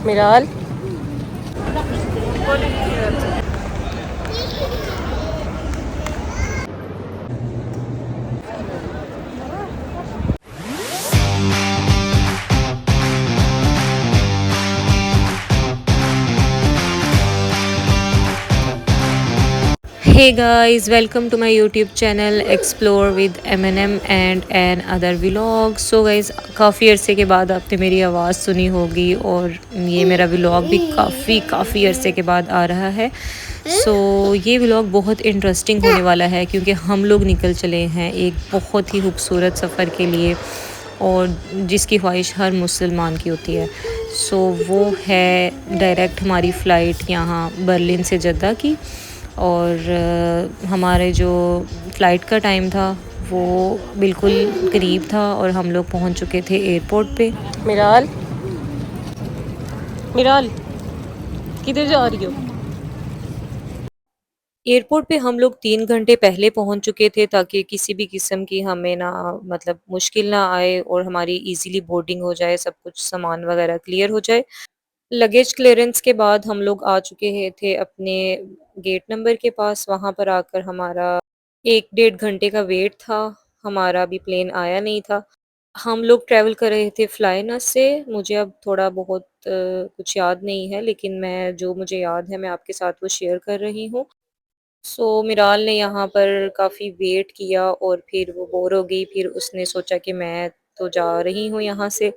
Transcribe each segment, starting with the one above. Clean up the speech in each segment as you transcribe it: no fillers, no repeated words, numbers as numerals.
मिराल। Hey guys, welcome to my YouTube channel Explore with M&M and other vlogs. So guys, काफ़ी अरसे के बाद आपने मेरी आवाज़ सुनी होगी और ये मेरा व्लॉग भी काफ़ी अरसे के बाद आ रहा है। ये व्लॉग बहुत इंटरेस्टिंग होने वाला है क्योंकि हम लोग निकल चले हैं एक बहुत ही खूबसूरत सफ़र के लिए और जिसकी ख्वाहिश हर मुसलमान की होती है। वो है डायरेक्ट हमारी फ़्लाइट यहाँ बर्लिन से जद्दा की। और हमारे जो फ़्लाइट का टाइम था वो बिल्कुल करीब था और हम लोग पहुंच चुके थे एयरपोर्ट पे। मिराल, मिराल, किधर जा रही हो? एयरपोर्ट पे हम लोग 3 घंटे पहले पहुंच चुके थे ताकि किसी भी किस्म की हमें ना मतलब मुश्किल ना आए और हमारी इजीली बोर्डिंग हो जाए, सब कुछ सामान वगैरह क्लियर हो जाए। लगेज क्लियरेंस के बाद हम लोग आ चुके थे अपने गेट नंबर के पास। वहाँ पर आकर हमारा 1 डेढ़ घंटे का वेट था, हमारा अभी प्लेन आया नहीं था। हम लोग ट्रैवल कर रहे थे फ्लाइनस से। मुझे अब थोड़ा बहुत कुछ याद नहीं है, लेकिन मैं जो मुझे याद है मैं आपके साथ वो शेयर कर रही हूँ। मिराल ने यहाँ पर काफ़ी वेट किया और फिर वो बोर हो गई, फिर उसने सोचा कि मैं तो जा रही हूँ यहाँ से।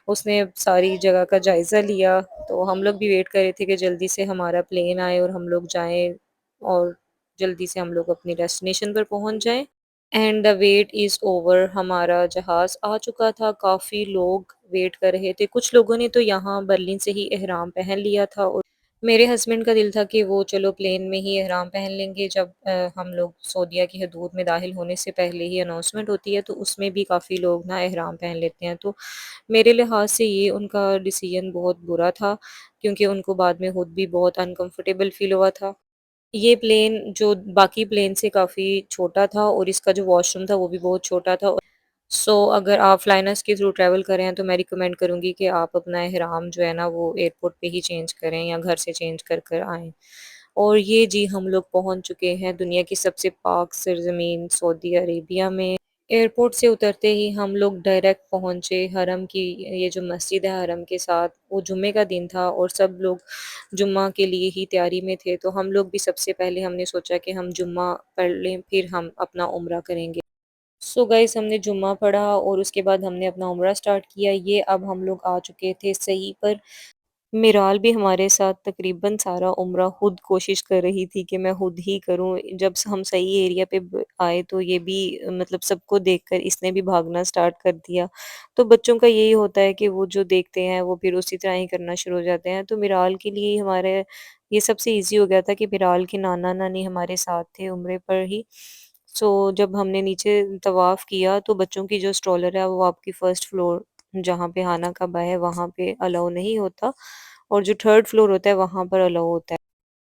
उसने सारी जगह का जायज़ा लिया, तो हम लोग भी वेट कर रहे थे कि जल्दी से हमारा प्लेन आए और हम लोग जाएँ और जल्दी से हम लोग अपनी डेस्टिनेशन पर पहुँच जाएँ। And the wait is over, हमारा जहाज़ आ चुका था, काफ़ी लोग वेट कर रहे थे। कुछ लोगों ने तो यहाँ बर्लिन से ही इहराम पहन लिया था और मेरे हस्बैंड का दिल था कि वो चलो प्लेन में ही इहराम पहन लेंगे। जब हम लोग सऊदीया की हदूद में दाखिल होने से पहले ही अनाउंसमेंट होती है, तो उसमें भी काफ़ी लोग ना इहराम पहन लेते हैं। तो मेरे लिहाज से ये उनका डिसीज़न बहुत बुरा था क्योंकि उनको बाद में खुद भी बहुत अनकंफर्टेबल फ़ील हुआ था। ये प्लेन जो बाकी प्लेन से काफ़ी छोटा था और इसका जो वॉशरूम था वो भी बहुत छोटा था। अगर आप फ्लाइनस के थ्रू ट्रैवल कर रहे हैं तो मैं रिकमेंड करूँगी कि आप अपना इहराम जो है ना वो एयरपोर्ट पे ही चेंज करें या घर से चेंज कर आएँ। और ये जी हम लोग पहुँच चुके हैं दुनिया की सबसे पाक सरज़मीन सऊदी अरेबिया में। एयरपोर्ट से उतरते ही हम लोग डायरेक्ट पहुँचे हरम की, ये जो मस्जिद है हरम के साथ। वो जुम्मे का दिन था और सब लोग जुम्मा के लिए ही तैयारी में थे, तो हम लोग भी सबसे पहले हमने सोचा कि हम जुम्मा पढ़ लें फिर हम अपना उम्रा करेंगे। गाइस हमने जुम्मा पढ़ा और उसके बाद हमने अपना उम्रा स्टार्ट किया। ये अब हम लोग आ चुके थे सही पर। मिराल भी हमारे साथ तकरीबन सारा उम्रा खुद कोशिश कर रही थी कि मैं खुद ही करूँ। जब हम सही एरिया पे आए तो ये भी मतलब सबको देखकर इसने भी भागना स्टार्ट कर दिया। तो बच्चों का यही होता है कि वो जो देखते हैं वो फिर उसी तरह ही करना शुरू हो जाते हैं। तो मिराल के लिए हमारे ये सबसे ईज़ी हो गया था कि मिराल के नाना-नानी हमारे साथ थे उम्रे पर ही। जब हमने नीचे तवाफ़ किया तो बच्चों की जो स्ट्रोलर है वो आपकी फर्स्ट फ्लोर जहाँ पे खाना कबा है वहाँ पे अलाउ नहीं होता और जो थर्ड फ्लोर होता है वहाँ पर अलाउ होता है।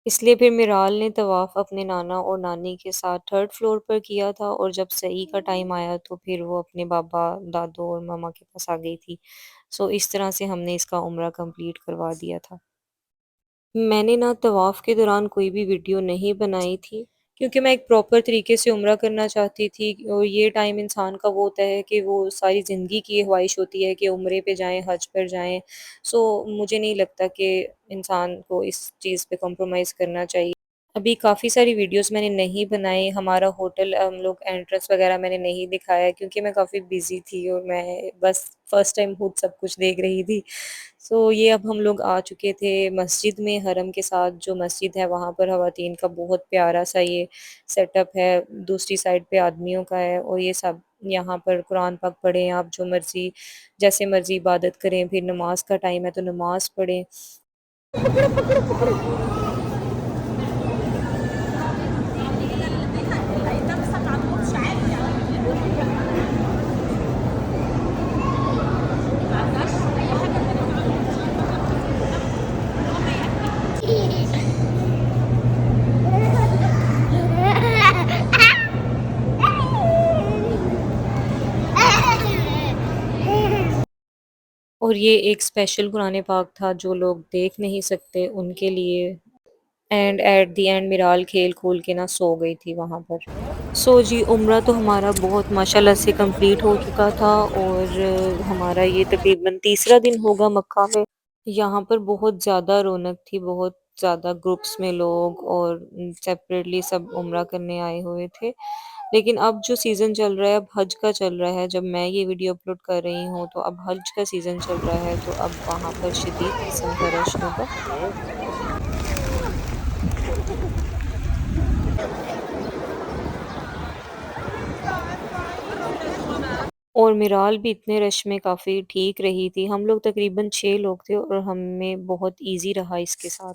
इसलिए फिर मिराल ने तवाफ़ अपने नाना और नानी के साथ थर्ड फ्लोर पर किया था और जब सई का टाइम आया तो फिर वो अपने बाबा, दादू और मामा के पास आ गई थी। इस तरह से हमने इसका उम्रा कंप्लीट करवा दिया था। मैंने ना तवाफ़ के दौरान कोई भी वीडियो नहीं बनाई थी, क्योंकि मैं एक प्रॉपर तरीके से उम्रा करना चाहती थी और ये टाइम इंसान का वो होता है कि वो सारी ज़िंदगी की ये ख्वाहिश होती है कि उम्रे पे जाएँ, हज पर जाएँ। मुझे नहीं लगता कि इंसान को इस चीज़ पे कॉम्प्रोमाइज़ करना चाहिए। अभी काफ़ी सारी वीडियोज़ मैंने नहीं बनाई, हमारा होटल हम लोग एंट्रेंस वग़ैरह मैंने नहीं दिखाया क्योंकि मैं काफ़ी बिज़ी थी और मैं बस फर्स्ट टाइम खुद सब कुछ देख रही थी। ये अब हम लोग आ चुके थे मस्जिद में, हरम के साथ जो मस्जिद है वहाँ पर ख़वातीन का बहुत प्यारा-सा ये सेटअप है, दूसरी साइड पे आदमियों का है और ये सब यहाँ पर कुरान पाक पढ़ें, आप जो मर्ज़ी जैसे मर्ज़ी इबादत करें, फिर नमाज़ का टाइम है तो नमाज़ पढ़ें। और ये एक स्पेशल कुरान पाक था जो लोग देख नहीं सकते उनके लिए। एंड एट द एंड मिराल खेल-खूल के ना सो गई थी वहाँ पर। सो जी उम्रा तो हमारा बहुत माशाल्लाह से कंप्लीट हो चुका था और हमारा ये तकरीबन तीसरा दिन होगा मक्का में। यहाँ पर बहुत ज़्यादा रौनक थी, बहुत ज़्यादा ग्रुप्स में लोग और सेपरेटली सब उम्रा करने आए हुए थे। लेकिन अब जो सीज़न चल रहा है, अब हज का चल रहा है, जब मैं ये वीडियो अपलोड कर रही हूँ, तो अब हज का सीज़न चल रहा है, तो अब वहाँ पर शदीद किस्म का रश होगा। और मिराल भी इतने रश में काफ़ी ठीक रही थी। हम लोग तकरीबन 6 लोग थे और हमें बहुत ईज़ी रहा इसके साथ।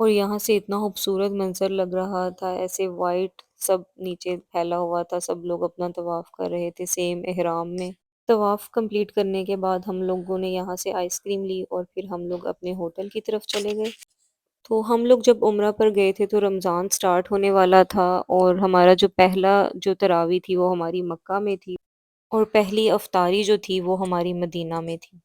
और यहाँ से इतना खूबसूरत मंज़र लग रहा था, ऐसे वाइट सब नीचे फैला हुआ था, सब लोग अपना तवाफ़ कर रहे थे सेम इहराम में। तवाफ़ कंप्लीट करने के बाद हम लोगों ने यहाँ से आइसक्रीम ली और फिर हम लोग अपने होटल की तरफ चले गए। तो हम लोग जब उम्रा पर गए थे तो रमज़ान स्टार्ट होने वाला था और हमारा जो पहला जो तरावी थी वो हमारी मक्का में थी और पहली अफ्तारी जो थी वो हमारी मदीना में थी।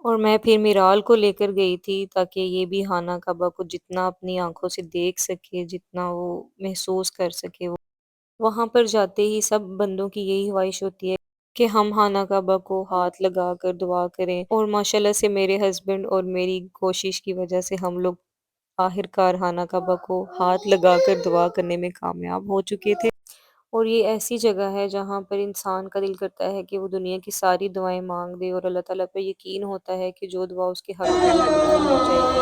और मैं फिर मिराल को लेकर गई थी ताकि ये भी खाना कबा को जितना अपनी आँखों से देख सके, जितना वो महसूस कर सके वो। वहाँ पर जाते ही सब बंदों की यही ख्वाहिश होती है कि हम खाना कबा को हाथ लगाकर दुआ करें और माशाल्लाह से मेरे हस्बैंड और मेरी कोशिश की वजह से हम लोग आखिरकार खाना कबा को हाथ लगाकर दुआ करने में कामयाब हो चुके थे। और ये ऐसी जगह है जहाँ पर इंसान का दिल करता है कि वो दुनिया की सारी दुआएं मांग दे और अल्लाह ताला पे यकीन होता है कि जो दुआ उसके हक में वो कबूल हो जाएगी।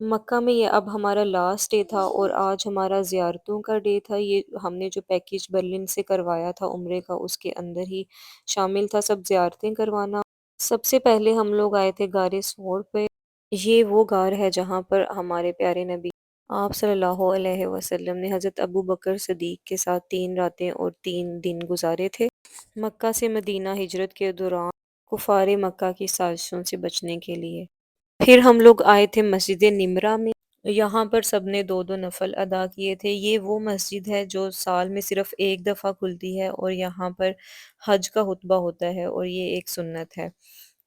मक्का में ये अब हमारा लास्ट डे था और आज हमारा ज़ियारतों का डे था। ये हमने जो पैकेज बर्लिन से करवाया था उम्रे का उसके अंदर ही शामिल था सब ज़ियारतें करवाना। सबसे पहले हम लोग आए थे गारे सोर पे। ये वो गार है जहाँ पर हमारे प्यारे नबी आप सल्लल्लाहु अलैहि वसल्लम ने हज़रत अबू बकर सिद्दीक़ के साथ 3 रातें और 3 दिन गुज़ारे थे। मक्का से मदीना हिजरत के दौरान कुफ़ारे मक्का की साज़िशों से बचने के लिए। फिर हम लोग आए थे मस्जिद निमरा में। यहाँ पर सबने 2-2 नफ़ल अदा किए थे। ये वो मस्जिद है जो साल में सिर्फ़ 1 दफ़ा खुलती है और यहाँ पर हज का खुतबा होता है और ये एक सुन्नत है।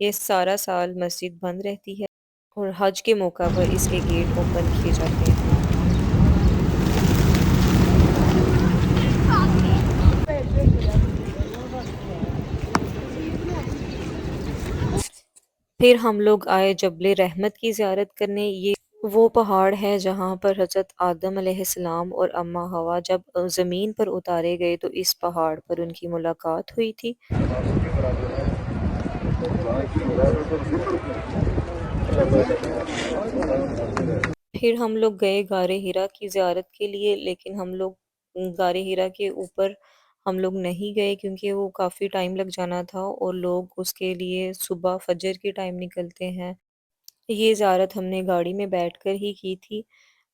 ये सारा साल मस्जिद बंद रहती है और हज के मौका पर इसके गेट ओपन किए जाते हैं। फिर हम लोग आए जबल रहमत की ज़ियारत करने। ये वो पहाड़ है जहाँ पर हज़रत आदम अलैहिस्सलाम और अम्मा हवा जब ज़मीन पर उतारे गए तो इस पहाड़ पर उनकी मुलाकात हुई थी। फिर हम लोग गए गारे हिरा की ज़ियारत के लिए लेकिन हम लोग गारे हिरा के ऊपर हम लोग नहीं गए क्योंकि वो काफ़ी टाइम लग जाना था और लोग उसके लिए सुबह फजर के टाइम निकलते हैं। ये ज़ियारत हमने गाड़ी में बैठकर ही की थी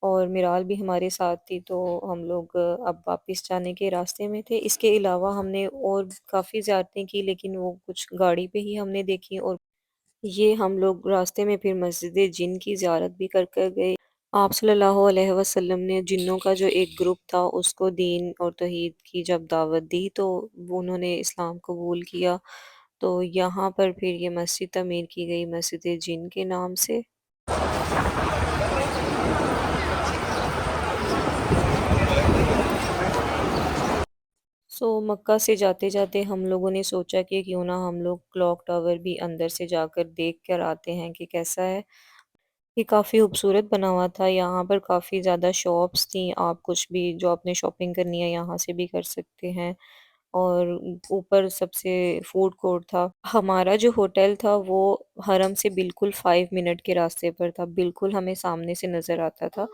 और मिराल भी हमारे साथ थी तो हम लोग अब वापस जाने के रास्ते में थे। इसके अलावा हमने और काफ़ी ज़ियारतें की लेकिन वो कुछ गाड़ी पे ही हमने देखी और ये हम लोग रास्ते में फिर मस्जिद जिन की ज़ियारत भी कर कर गए। आप सल्लल्लाहु अलैहि वसल्लम ने जिन्नों का जो एक ग्रुप था उसको दीन और तौहीद की जब दावत दी तो वो उन्होंने इस्लाम कबूल किया। तो यहाँ पर फिर ये मस्जिद तमीर की गई मस्जिद जिन के नाम से। सो मक्का से जाते-जाते हम लोगों ने सोचा कि क्यों ना हम लोग क्लॉक टावर भी अंदर से जाकर देख कर आते हैं कि कैसा है। ये काफ़ी खूबसूरत बना हुआ था, यहाँ पर काफ़ी ज़्यादा शॉप्स थी, आप कुछ भी जो आपने शॉपिंग करनी है यहाँ से भी कर सकते हैं और ऊपर सबसे फूड कोर्ट था। हमारा जो होटल था वो हरम से बिल्कुल 5 मिनट के रास्ते पर था, बिल्कुल हमें सामने से नज़र आता था।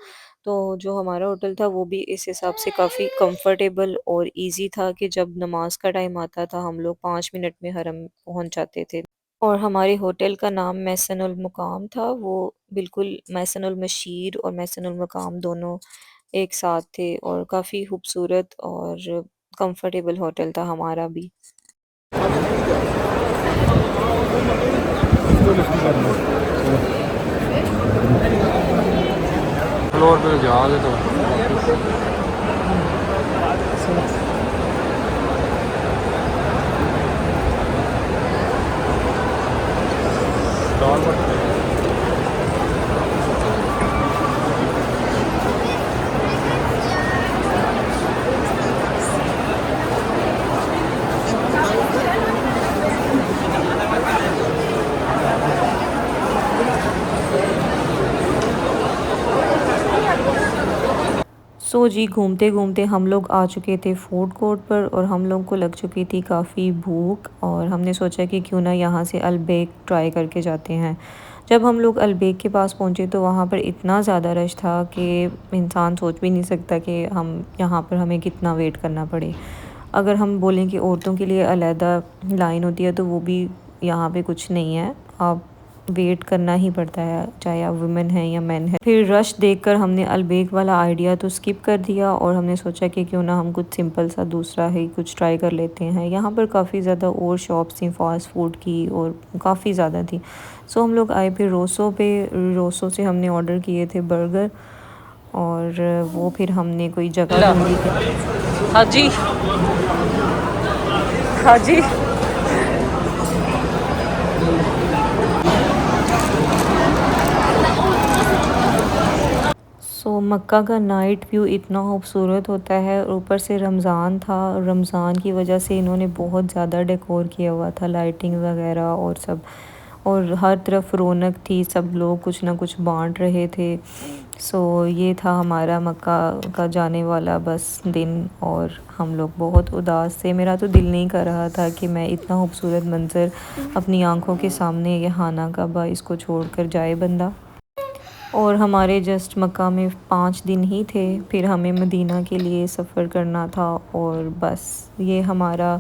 तो जो हमारा होटल था वो भी इस हिसाब से काफ़ी कंफर्टेबल और ईज़ी था कि जब नमाज़ का टाइम आता था हम लोग 5 मिनट में हरम पहुँच जाते थे। और हमारे होटल का नाम महसनुल मुकाम था। वो बिल्कुल महसनुल मशीर और महसनुल मुकाम दोनों एक साथ थे और काफ़ी खूबसूरत और कंफर्टेबल होटल था हमारा भी। फ्लोर पे जहाज है तो स्टॉल पर सो जी घूमते घूमते हम लोग आ चुके थे फूड कोर्ट पर और हम लोग को लग चुकी थी काफ़ी भूख और हमने सोचा कि क्यों ना यहाँ से अलबेक ट्राई करके जाते हैं। जब हम लोग अलबेक के पास पहुँचे तो वहाँ पर इतना ज़्यादा रश था कि इंसान सोच भी नहीं सकता कि हम यहाँ पर हमें कितना वेट करना पड़े। अगर हम बोलें कि औरतों के लिए अलहदा लाइन होती है तो वो भी यहाँ पे कुछ नहीं है। आप वेट करना ही पड़ता है चाहे आप वुमेन हैं या मैन हैं। फिर रश देखकर हमने अलबेक वाला आइडिया तो स्किप कर दिया और हमने सोचा कि क्यों ना हम कुछ सिंपल सा दूसरा ही कुछ ट्राई कर लेते हैं। यहाँ पर काफ़ी ज़्यादा और शॉप्स थी फास्ट फूड की और काफ़ी ज़्यादा थी। सो हम लोग आए फिर रोसो पे। रोसो से हमने ऑर्डर किए थे बर्गर और वो फिर हमने कोई जगह ढूंढी थी। हाँ जी, हाँ जी। मक्का का नाइट व्यू इतना खूबसूरत होता है और ऊपर से रमज़ान था। रमज़ान की वजह से इन्होंने बहुत ज़्यादा डेकोर किया हुआ था, लाइटिंग वगैरह और सब, और हर तरफ रौनक थी, सब लोग कुछ ना कुछ बांट रहे थे। ये था हमारा मक्का का जाने वाला बस दिन और हम लोग बहुत उदास थे। मेरा तो दिल नहीं कर रहा था कि मैं इतना खूबसूरत मंज़र अपनी आंखों के सामने, ये खाना काबा, इसको छोड़कर जाए बंदा। और हमारे जस्ट मक्का में 5 दिन ही थे, फिर हमें मदीना के लिए सफ़र करना था और बस ये हमारा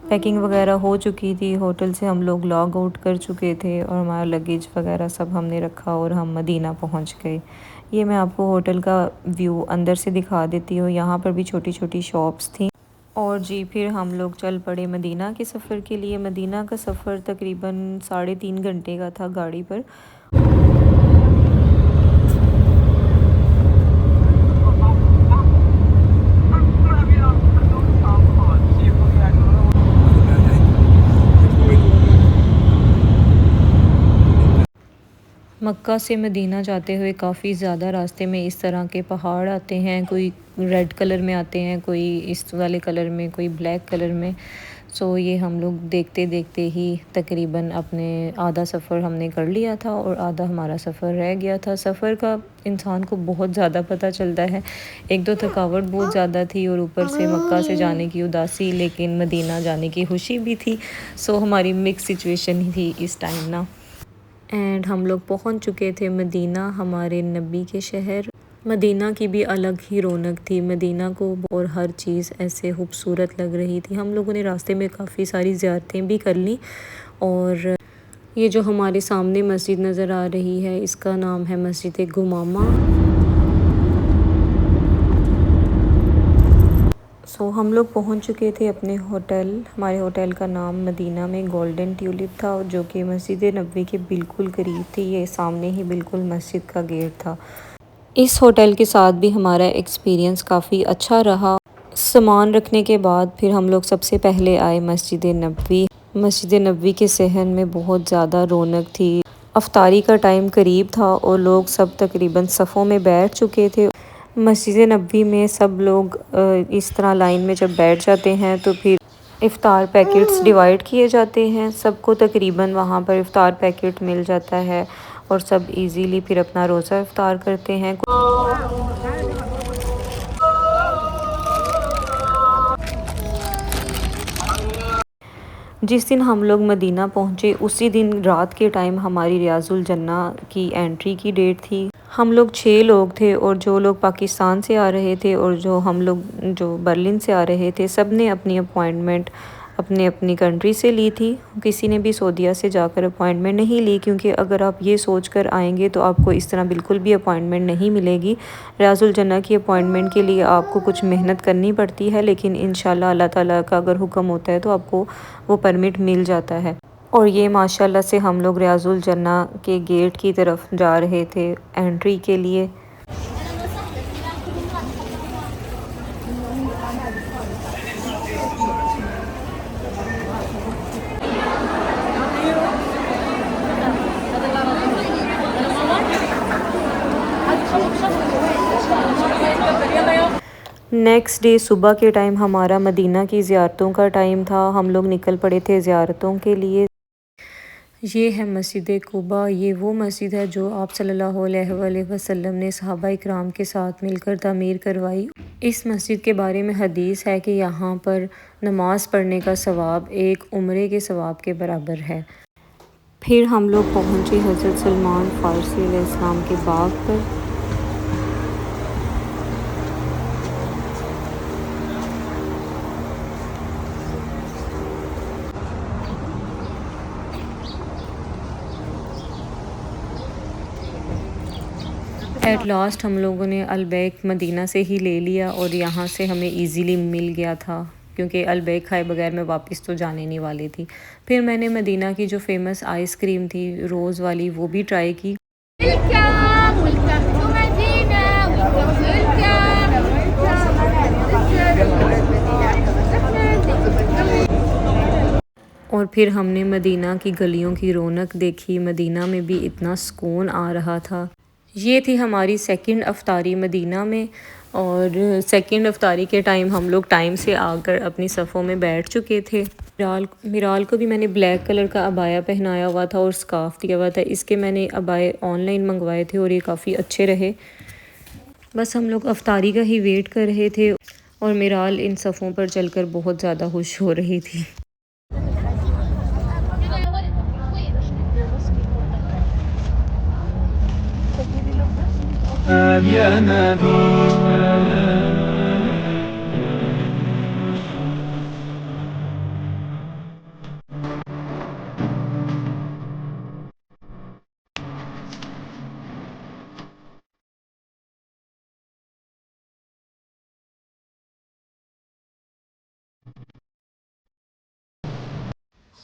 पैकिंग वगैरह हो चुकी थी। होटल से हम लोग लॉग आउट कर चुके थे और हमारा लगेज वगैरह सब हमने रखा और हम मदीना पहुंच गए। ये मैं आपको होटल का व्यू अंदर से दिखा देती हूँ। यहाँ पर भी छोटी छोटी शॉप्स थी। और जी फिर हम लोग चल पड़े मदीना के सफ़र के लिए। मदीना का सफ़र तकरीबन 3.5 घंटे का था गाड़ी पर। मक्का से मदीना जाते हुए काफ़ी ज़्यादा रास्ते में इस तरह के पहाड़ आते हैं, कोई रेड कलर में आते हैं, कोई इस वाले कलर में, कोई ब्लैक कलर में। ये हम लोग देखते देखते ही तकरीबन अपने आधा सफ़र हमने कर लिया था और आधा हमारा सफ़र रह गया था। सफ़र का इंसान को बहुत ज़्यादा पता चलता है। एक तो थकावट बहुत ज़्यादा थी और ऊपर से मक्का से जाने की उदासी, लेकिन मदीना जाने की खुशी भी थी। हमारी मिक्स सिचुएशन ही थी इस टाइम ना। एंड हम लोग पहुंच चुके थे मदीना, हमारे नबी के शहर। मदीना की भी अलग ही रौनक थी। मदीना को और हर चीज़ ऐसे खूबसूरत लग रही थी। हम लोगों ने रास्ते में काफ़ी सारी ज़ियारतें भी कर ली। और ये जो हमारे सामने मस्जिद नज़र आ रही है, इसका नाम है मस्जिद गुमामा। हम लोग पहुंच चुके थे अपने होटल। हमारे होटल का नाम मदीना में गोल्डन ट्यूलिप था, जो कि मस्जिद नबवी के बिल्कुल करीब थी। ये सामने ही बिल्कुल मस्जिद का गेट था। इस होटल के साथ भी हमारा एक्सपीरियंस काफ़ी अच्छा रहा। सामान रखने के बाद फिर हम लोग सबसे पहले आए मस्जिद नबवी। मस्जिद नबवी के सहन में बहुत ज़्यादा रौनक थी। अफ्तारी का टाइम करीब था और लोग सब तकरीबन सफ़ों में बैठ चुके थे। मस्जिद नबवी में सब लोग इस तरह लाइन में जब बैठ जाते हैं तो फिर इफ़्तार पैकेट्स डिवाइड किए जाते हैं। सबको तकरीबन वहाँ पर इफ़्तार पैकेट मिल जाता है और सब इजीली फिर अपना रोज़ा इफ़्तार करते हैं। जिस दिन हम लोग मदीना पहुँचे उसी दिन रात के टाइम हमारी रियाजुल जन्ना की एंट्री की डेट थी। हम लोग 6 लोग थे और जो लोग पाकिस्तान से आ रहे थे और जो हम लोग जो बर्लिन से आ रहे थे, सब ने अपनी अपॉइंटमेंट अपने अपनी कंट्री से ली थी। किसी ने भी सऊदीया से जाकर अपॉइंटमेंट नहीं ली, क्योंकि अगर आप ये सोच कर आएंगे तो आपको इस तरह बिल्कुल भी अपॉइंटमेंट नहीं मिलेगी। रियाजुल जन्नह की अपॉइंटमेंट के लिए आपको कुछ मेहनत करनी पड़ती है, लेकिन इंशाल्लाह अल्लाह ताला का अगर हुक्म होता है तो आपको वो परमिट मिल जाता है। और ये माशाल्लाह से हम लोग रियाजुल जन्नह के गेट की तरफ जा रहे थे एंट्री के लिए। नेक्स्ट डे सुबह के टाइम हमारा मदीना की ज़ियारतों का टाइम था। हम लोग निकल पड़े थे ज़ियारतों के लिए। ये है मस्जिद कुबा। ये वो मस्जिद है जो आप सल्लल्लाहु अलैहि वसल्लम ने सहाबा इकराम के साथ मिलकर तामीर करवाई। इस मस्जिद के बारे में हदीस है कि यहाँ पर नमाज़ पढ़ने का सवाब एक उम्रे के सवाब के बराबर है। फिर हम लोग पहुँचे हज़रत सलमान फ़ारसी अलैहिस्सलाम के बाग पर। एट लास्ट हम लोगों ने अलबैक मदीना से ही ले लिया और यहाँ से हमें इजीली मिल गया था, क्योंकि अलबैक खाए बगैर मैं वापस तो जाने नहीं वाली थी। फिर मैंने मदीना की जो फेमस आइसक्रीम थी रोज़ वाली वो भी ट्राई की। और फिर हमने मदीना की गलियों की रौनक देखी। मदीना में भी इतना सुकून आ रहा था। ये थी हमारी सेकंड अफ्तारी मदीना में। और सेकंड अफ्तारी के टाइम हम लोग टाइम से आकर अपनी सफ़ों में बैठ चुके थे। मिराल को भी मैंने ब्लैक कलर का अबाया पहनाया हुआ था और स्कार्फ दिया हुआ था। इसके मैंने अबाए ऑनलाइन मंगवाए थे और ये काफ़ी अच्छे रहे। बस हम लोग अफ्तारी का ही वेट कर रहे थे और मिराल इन सफ़ों पर चलकर बहुत ज़्यादा खुश हो रही थी।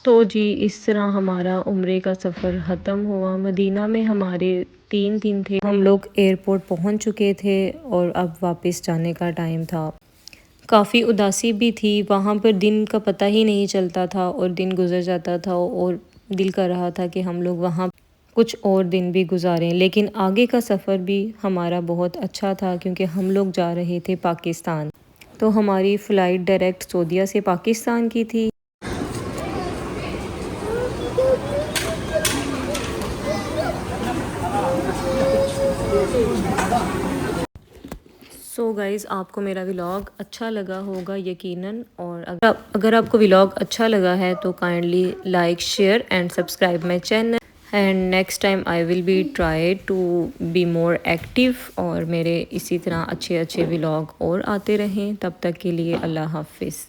तो जी इस तरह हमारा उम्रे का सफ़र ख़त्म हुआ। मदीना में हमारे 3 दिन थे। हम लोग एयरपोर्ट पहुंच चुके थे और अब वापस जाने का टाइम था। काफ़ी उदासी भी थी। वहाँ पर दिन का पता ही नहीं चलता था और दिन गुज़र जाता था और दिल कर रहा था कि हम लोग वहाँ कुछ और दिन भी गुजारें। लेकिन आगे का सफ़र भी हमारा बहुत अच्छा था, क्योंकि हम लोग जा रहे थे पाकिस्तान। तो हमारी फ़्लाइट डायरेक्ट सऊदीया से पाकिस्तान की थी। सो गाइज़ आपको मेरा व्लॉग अच्छा लगा होगा यकीनन। और अगर आपको व्लॉग अच्छा लगा है तो kindly like share and subscribe my channel. And next time I will be try to be more active और मेरे इसी तरह अच्छे अच्छे व्लॉग और आते रहें। तब तक के लिए अल्लाह हाफिज़।